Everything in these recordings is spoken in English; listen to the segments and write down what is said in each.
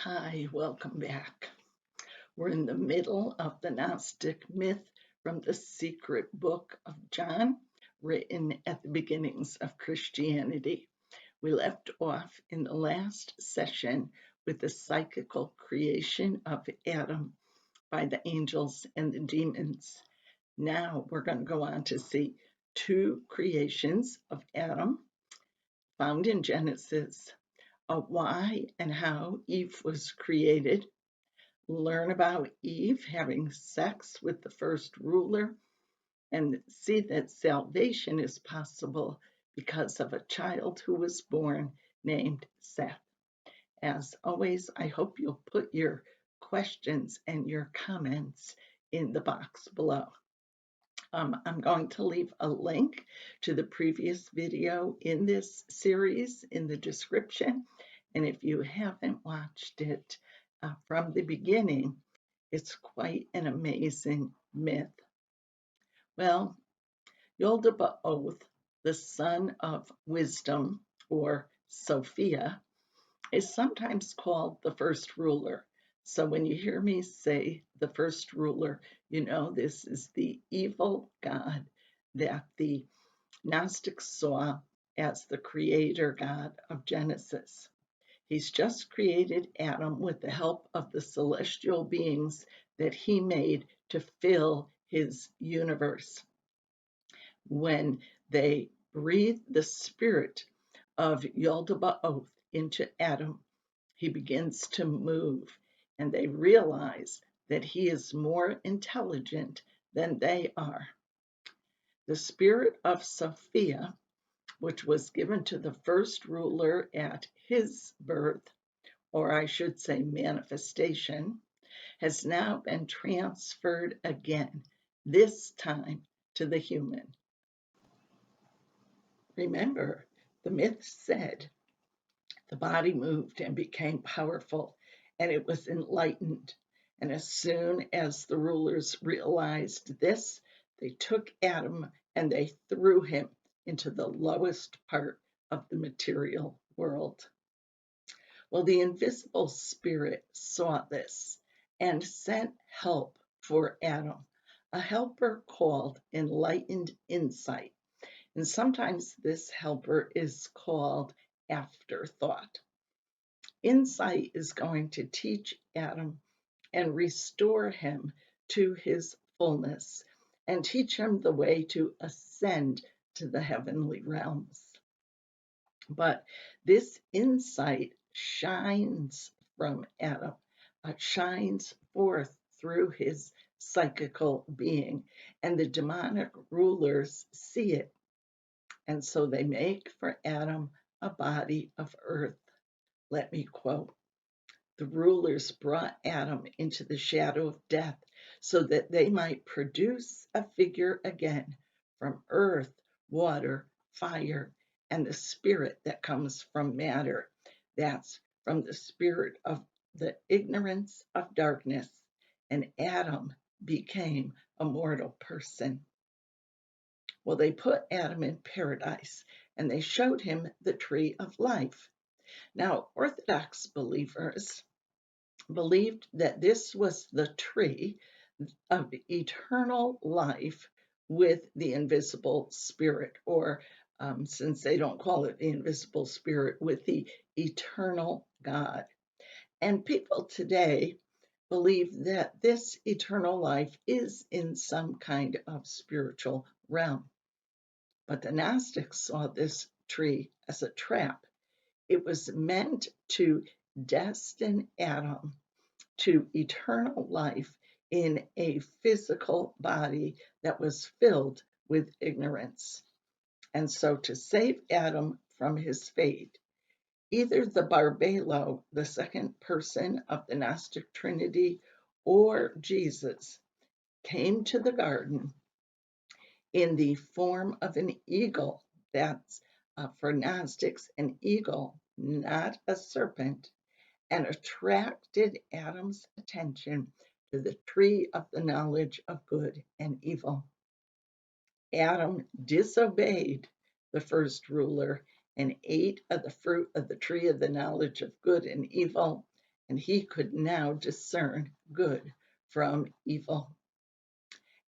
Hi, welcome back. We're in the middle of the Gnostic Myth from the secret book of John, written at the beginnings of Christianity. We left off in the last session with the psychical creation of Adam by the angels and the demons. Now we're going to go on to see two creations of Adam found in Genesis, why and how Eve was created, learn about Eve having sex with the first ruler, and see that salvation is possible because of a child who was born named Seth. As always, I hope you'll put your questions and your comments in the box below. I'm going to leave a link to the previous video in this series in the description. And if you haven't watched it from the beginning, it's quite an amazing myth. Well, Yaldabaoth, the son of wisdom, or Sophia, is sometimes called the first ruler. So when you hear me say the first ruler, you know this is the evil god that the Gnostics saw as the creator god of Genesis. He's just created Adam with the help of the celestial beings that he made to fill his universe. When they breathed the spirit of Yaldabaoth into Adam, he begins to move, and they realize that he is more intelligent than they are. The spirit of Sophia, which was given to the first ruler at his birth, or I should say manifestation, has now been transferred again, this time to the human. Remember, the myth said the body moved and became powerful, and it was enlightened. And as soon as the rulers realized this, they took Adam and they threw him into the lowest part of the material world. Well, the invisible spirit saw this and sent help for Adam, a helper called enlightened insight. And sometimes this helper is called afterthought. Insight is going to teach Adam and restore him to his fullness and teach him the way to ascend to the heavenly realms. But this insight shines from Adam, shines forth through his psychical being, and the demonic rulers see it. And so they make for Adam a body of earth. Let me quote: the rulers brought Adam into the shadow of death so that they might produce a figure again from earth, water, fire, and the spirit that comes from matter. That's from the spirit of the ignorance of darkness. And Adam became a mortal person. Well, they put Adam in paradise and they showed him the tree of life. Now, Orthodox believers believed that this was the tree of eternal life with the invisible spirit, or since they don't call it the invisible spirit, with the eternal God. And people today believe that this eternal life is in some kind of spiritual realm. But the Gnostics saw this tree as a trap. It was meant to destine Adam to eternal life in a physical body that was filled with ignorance. And so, to save Adam from his fate, either the Barbelo, the second person of the Gnostic Trinity, or Jesus came to the garden in the form of an eagle. That's for Gnostics, an eagle, not a serpent, and attracted Adam's attention to the tree of the knowledge of good and evil. Adam disobeyed the first ruler and ate of the fruit of the tree of the knowledge of good and evil, and he could now discern good from evil.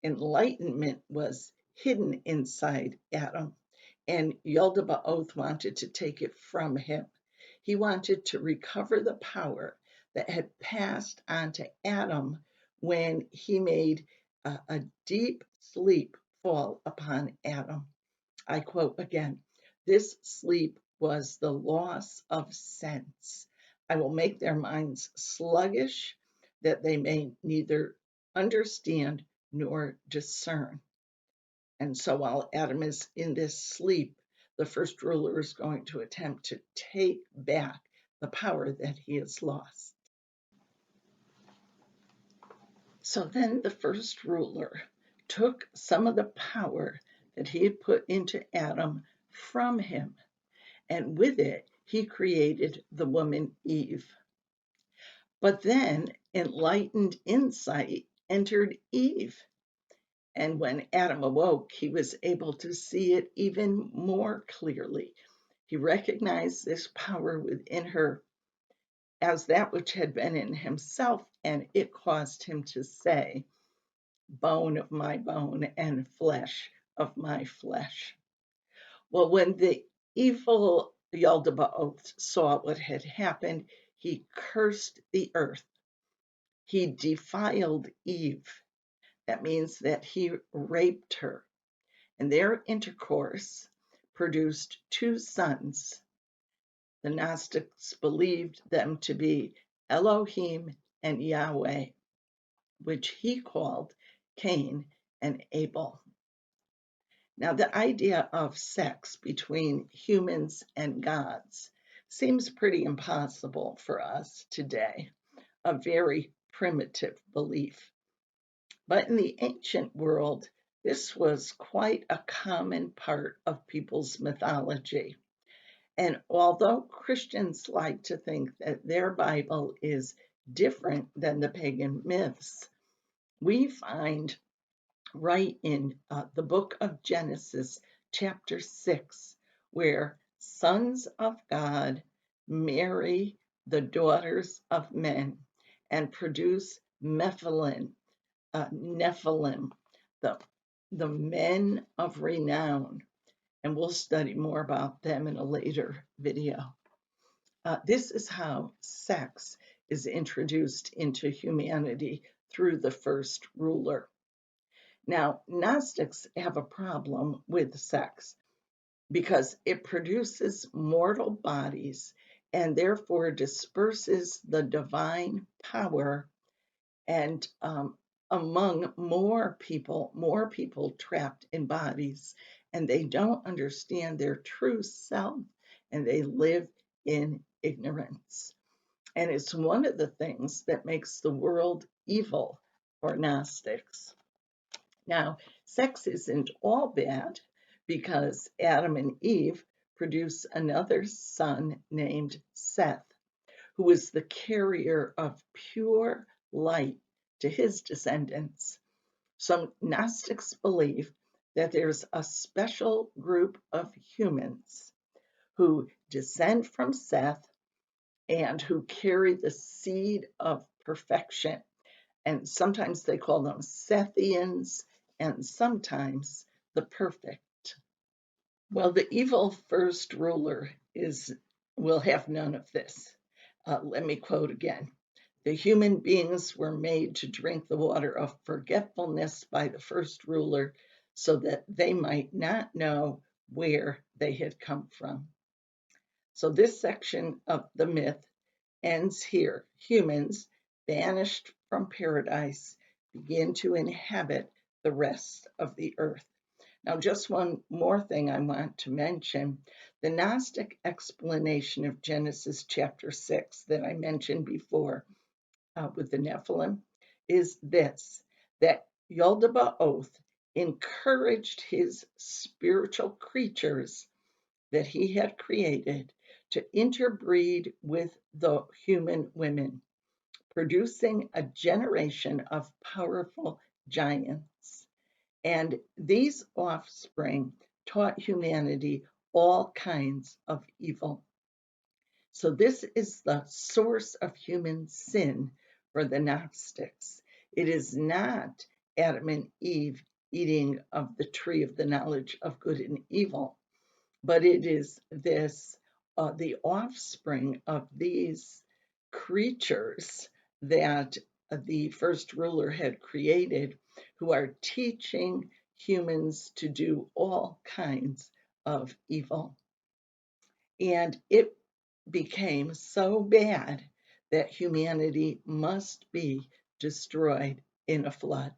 Enlightenment was hidden inside Adam, and Yaldabaoth wanted to take it from him. He wanted to recover the power that had passed on to Adam when he made a deep sleep fall upon Adam. I quote again, "This sleep was the loss of sense. I will make their minds sluggish, that they may neither understand nor discern." And so while Adam is in this sleep, the first ruler is going to attempt to take back the power that he has lost. So then the first ruler took some of the power that he had put into Adam from him, and with it, he created the woman Eve. But then enlightened insight entered Eve. And when Adam awoke, he was able to see it even more clearly. He recognized this power within her as that which had been in himself, and it caused him to say, "Bone of my bone and flesh of my flesh." Well, when the evil Yaldabaoth saw what had happened, he cursed the earth. He defiled Eve. That means that he raped her. And their intercourse produced two sons. The Gnostics believed them to be Elohim and Yahweh, which he called Cain and Abel. Now, the idea of sex between humans and gods seems pretty impossible for us today, a very primitive belief. But in the ancient world, this was quite a common part of people's mythology. And although Christians like to think that their Bible is different than the pagan myths, we find right in the book of Genesis, chapter 6, where sons of God marry the daughters of men and produce Nephilim, the men of renown. And we'll study more about them in a later video. This is how sex is introduced into humanity through the first ruler. Now, Gnostics have a problem with sex because it produces mortal bodies and therefore disperses the divine power, and among more people trapped in bodies, and they don't understand their true self, and they live in ignorance. And it's one of the things that makes the world evil for Gnostics. Now, sex isn't all bad, because Adam and Eve produce another son named Seth, who is the carrier of pure light to his descendants. Some Gnostics believe that there's a special group of humans who descend from Seth and who carry the seed of perfection. And sometimes they call them Sethians, and sometimes the perfect. Well, the evil first ruler will have none of this. Let me quote again. "The human beings were made to drink the water of forgetfulness by the first ruler, so that they might not know where they had come from." So this section of the myth ends here. Humans, banished from paradise, begin to inhabit the rest of the earth. Now, just one more thing I want to mention. The Gnostic explanation of Genesis chapter 6 that I mentioned before with the Nephilim is this, that Yaldabaoth encouraged his spiritual creatures that he had created to interbreed with the human women, producing a generation of powerful giants. And these offspring taught humanity all kinds of evil. So this is the source of human sin for the Gnostics. It is not Adam and Eve eating of the tree of the knowledge of good and evil, but it is the offspring of these creatures that the first ruler had created, who are teaching humans to do all kinds of evil. And it became so bad that humanity must be destroyed in a flood.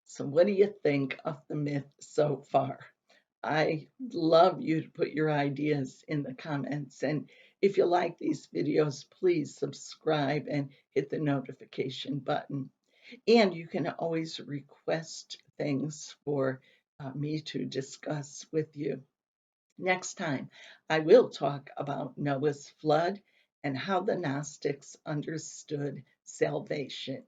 So, what do you think of the myth so far? I love you to put your ideas in the comments. And if you like these videos, please subscribe and hit the notification button. And you can always request things for me to discuss with you. Next time, I will talk about Noah's flood and how the Gnostics understood salvation.